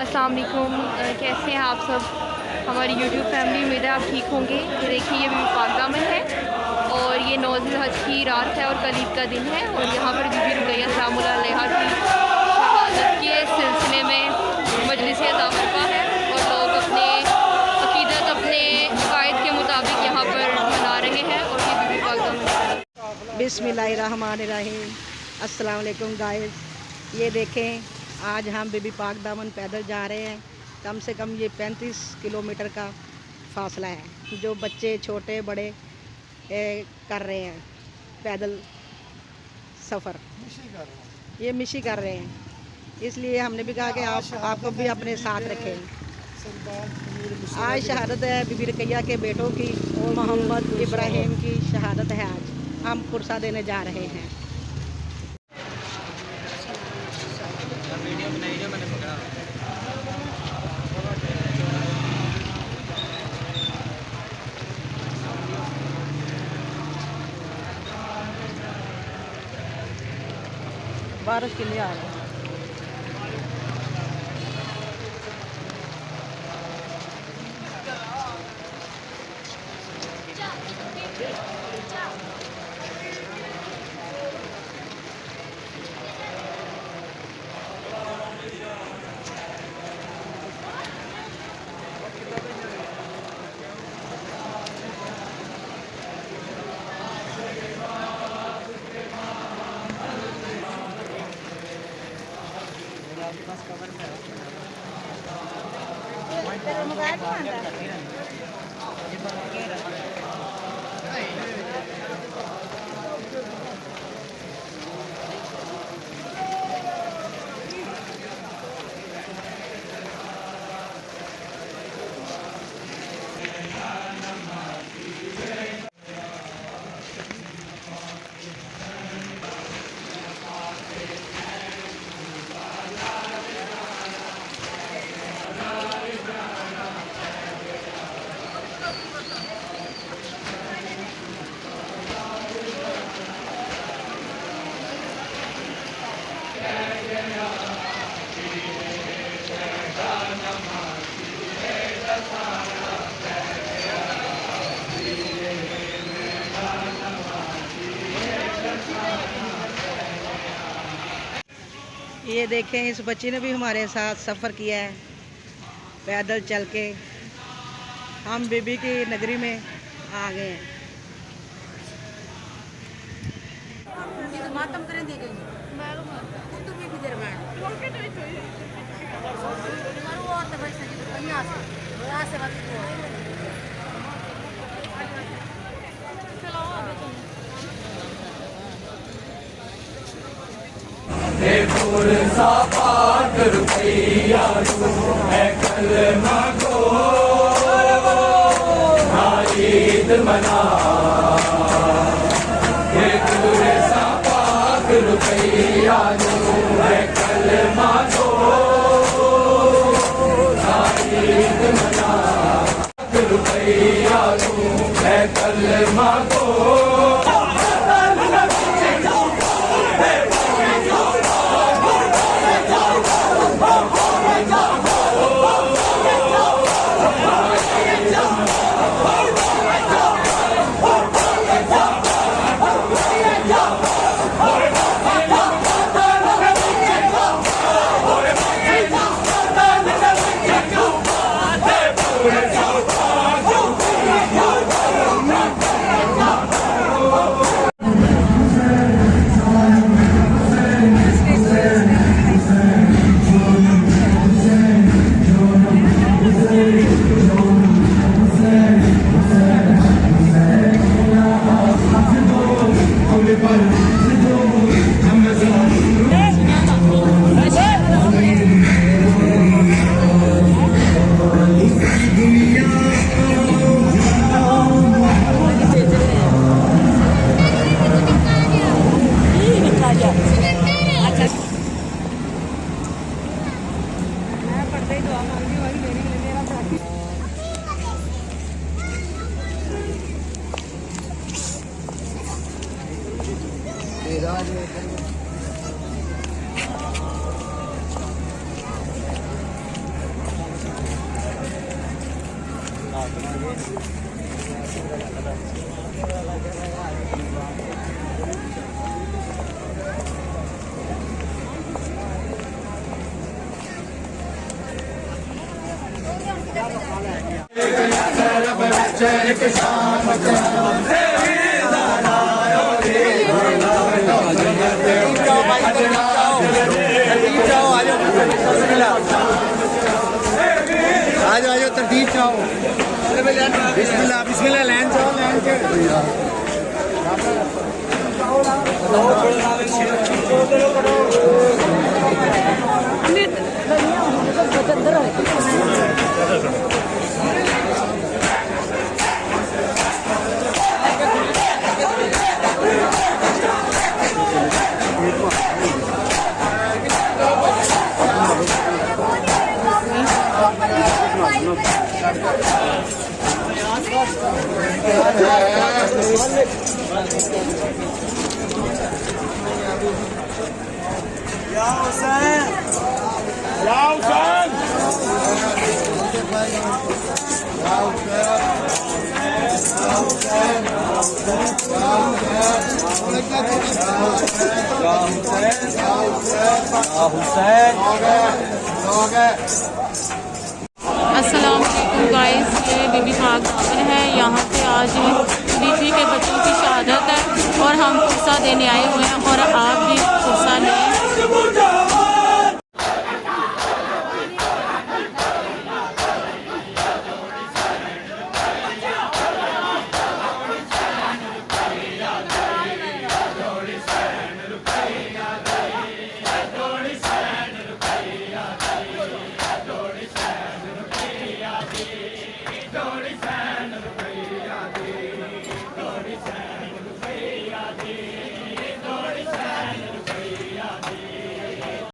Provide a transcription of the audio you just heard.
अस्सलाम वालेकुम। कैसे हैं आप सब? हमारी यूट्यूब फैमिली, उम्मीद है आप ठीक होंगे। ये देखिए, ये बीबी पाक दामन है और ये 9 ज़िलहज की रात है और कल ईद का दिन है। और यहाँ पर बीबी रुकैया सलामुल्लाह अलैहा की शहादत के सिलसिले में मजलिस अज़ा बरपा है और लोग अपने अक़ीदत, अपने अक़ायद के मुताबिक यहाँ पर मना रहे हैं। और ये बीबी पाक दामन। बिस्मिल्लाहिर्रहमानिर्रहीम। अस्सलाम वालेकुम गाइस, ये देखें आज हम बीबी पाक दामन पैदल जा रहे हैं। कम से कम ये 35 किलोमीटर का फासला है जो बच्चे छोटे बड़े कर रहे हैं पैदल सफ़र। ये मिशी कर रहे हैं, इसलिए हमने भी कहा कि आपको भी अपने साथ रखें। आज शहादत है बीबी रुकैया के बेटों की, मोहम्मद इब्राहिम की शहादत है। आज हम पुरसा देने जा रहे हैं। बारिश के लिए आ रहे हैं। ये देखें, इस बच्ची ने भी हमारे साथ सफ़र किया है पैदल चल के। हम बीबी की नगरी में आ गए हैं। पुरसा पाक रुपैया है कलमा को ना ईद मना। ये पुरसा पाक रुपैया है कलमा को ना ईद मना। रुपैया है कलमा को आज आज तरतीब चाहो बिस्मिल्लाह बिस्मिल्लाह लैन चाहो लैन के अस्सलाम वालेकुम गाइस, ये बीबी पाक दामन है। यहाँ पे आज बीबी के बच्चों की शहादत है और हम हिस्सा देने आए हुए हैं और आप भी हिस्सा लें। थोड़ी